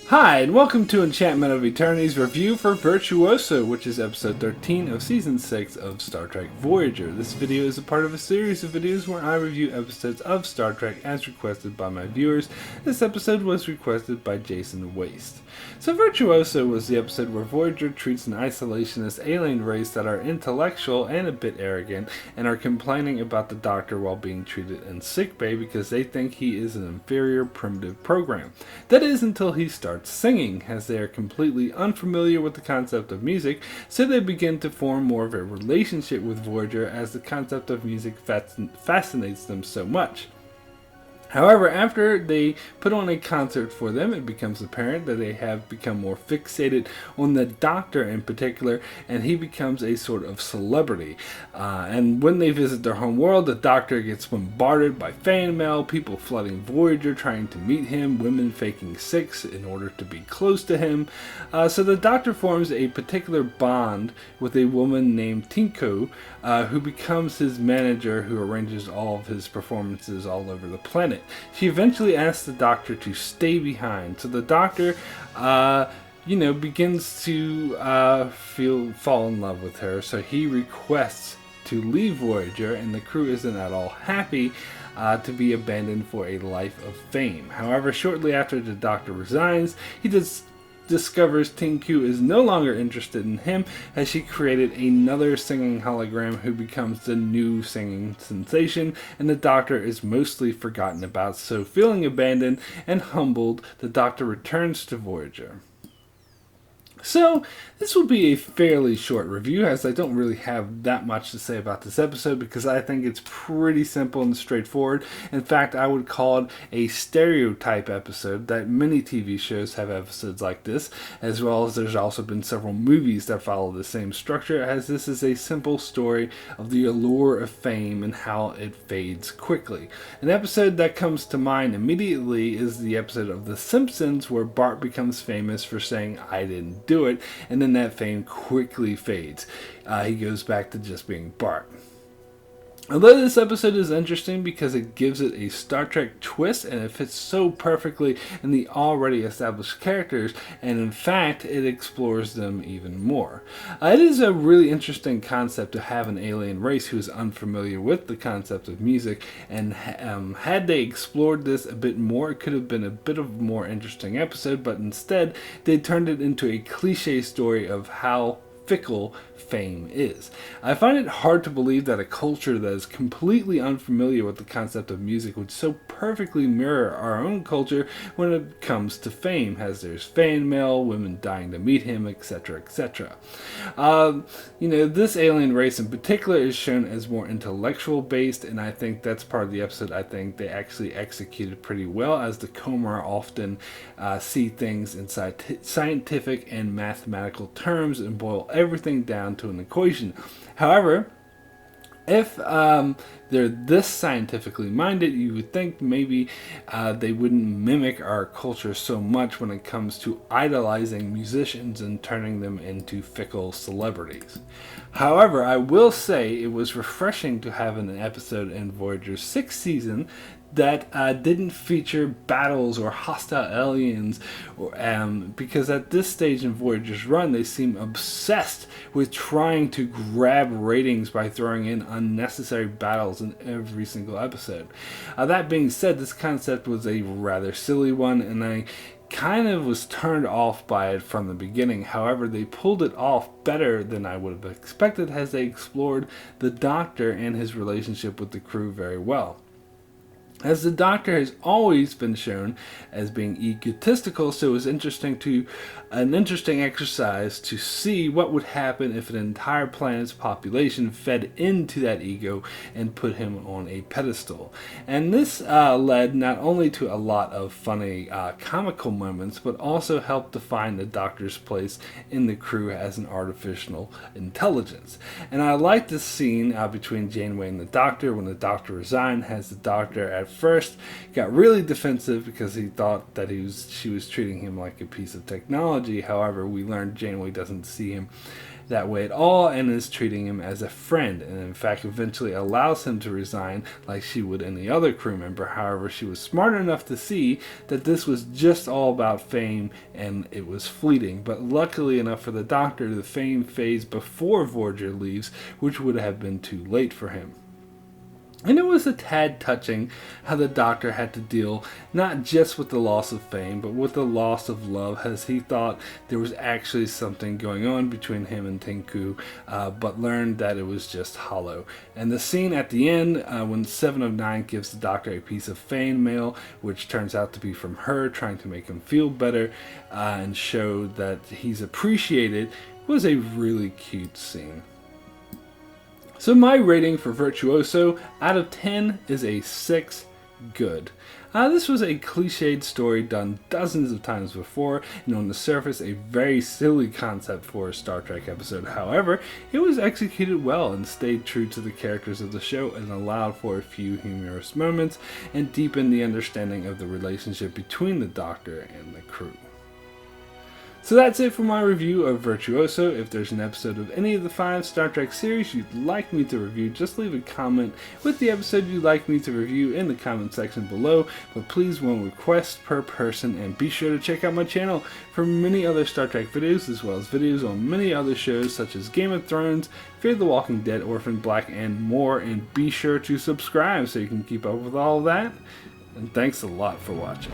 Hi, and welcome to Enchantment of Eternity's review for Virtuoso, which is episode 13 of season 6 of Star Trek Voyager. This video is a part of a series of videos where I review episodes of Star Trek as requested by my viewers. This episode was requested by Jason Waste. So Virtuoso was the episode where Voyager treats an isolationist alien race that are intellectual and a bit arrogant, and are complaining about the Doctor while being treated in sickbay because they think he is an inferior primitive program. That is until he starts singing, as they are completely unfamiliar with the concept of music, so they begin to form more of a relationship with Voyager as the concept of music fascinates them so much. However, after they put on a concert for them, it becomes apparent that they have become more fixated on the Doctor in particular, and he becomes a sort of celebrity. And when they visit their home world, the Doctor gets bombarded by fan mail, people flooding Voyager trying to meet him, women faking sick in order to be close to him. So the Doctor forms a particular bond with a woman named Tinko, who becomes his manager, who arranges all of his performances all over the planet. She eventually asks the Doctor to stay behind, so the Doctor, begins to fall in love with her. So he requests to leave Voyager, and the crew isn't at all happy to be abandoned for a life of fame. However, shortly after the Doctor resigns, he discovers Tinku is no longer interested in him, as she created another singing hologram who becomes the new singing sensation, and the Doctor is mostly forgotten about. So feeling abandoned and humbled, the Doctor returns to Voyager. So, this will be a fairly short review, as I don't really have that much to say about this episode because I think it's pretty simple and straightforward. In fact, I would call it a stereotype episode, that many TV shows have episodes like this, as well as there's also been several movies that follow the same structure, as this is a simple story of the allure of fame and how it fades quickly. An episode that comes to mind immediately is the episode of The Simpsons where Bart becomes famous for saying, "I didn't do it," and then that fame quickly fades. He goes back to just being Bart. Although this episode is interesting because it gives it a Star Trek twist and it fits so perfectly in the already established characters, and in fact it explores them even more. It is a really interesting concept to have an alien race who is unfamiliar with the concept of music, and had they explored this a bit more, it could have been a bit of a more interesting episode, but instead they turned it into a cliche story of how fickle fame is. I find it hard to believe that a culture that is completely unfamiliar with the concept of music would so perfectly mirror our own culture when it comes to fame, as there's fan mail, women dying to meet him, etc., etc. This alien race in particular is shown as more intellectual based, and I think that's part of the episode I think they actually executed pretty well, as the Comar often see things in scientific and mathematical terms and boil everything down to an equation. However, if they're this scientifically minded, you would think maybe they wouldn't mimic our culture so much when it comes to idolizing musicians and turning them into fickle celebrities. However, I will say it was refreshing to have an episode in Voyager's 6th season that didn't feature battles or hostile aliens, because at this stage in Voyager's run, they seem obsessed with trying to grab ratings by throwing in unnecessary battles in every single episode. That being said, this concept was a rather silly one, and I kind of was turned off by it from the beginning. However, they pulled it off better than I would have expected, as they explored the Doctor and his relationship with the crew very well. As the Doctor has always been shown as being egotistical, so it was an interesting exercise to see what would happen if an entire planet's population fed into that ego and put him on a pedestal. And this led not only to a lot of funny comical moments, but also helped define the Doctor's place in the crew as an artificial intelligence. And I like this scene between Janeway and the Doctor when the Doctor resigned, as the Doctor at first got really defensive because he thought that she was treating him like a piece of technology. However, we learned Janeway doesn't see him that way at all and is treating him as a friend, and in fact eventually allows him to resign like she would any other crew member. However, she was smart enough to see that this was just all about fame and it was fleeting. But luckily enough for the Doctor, the fame fades before Voyager leaves, which would have been too late for him. And it was a tad touching how the Doctor had to deal not just with the loss of fame, but with the loss of love, as he thought there was actually something going on between him and Tinku, but learned that it was just hollow. And the scene at the end, when 7 of 9 gives the Doctor a piece of fan mail, which turns out to be from her, trying to make him feel better and show that he's appreciated, was a really cute scene. So my rating for Virtuoso out of 10 is a 6 good. This was a cliched story done dozens of times before, and on the surface a very silly concept for a Star Trek episode. However, it was executed well and stayed true to the characters of the show and allowed for a few humorous moments and deepened the understanding of the relationship between the Doctor and the crew. So that's it for my review of Virtuoso. If there's an episode of any of the 5 Star Trek series you'd like me to review, just leave a comment with the episode you'd like me to review in the comment section below. But please, one request per person, and be sure to check out my channel for many other Star Trek videos, as well as videos on many other shows such as Game of Thrones, Fear the Walking Dead, Orphan Black, and more. And be sure to subscribe so you can keep up with all of that. And thanks a lot for watching.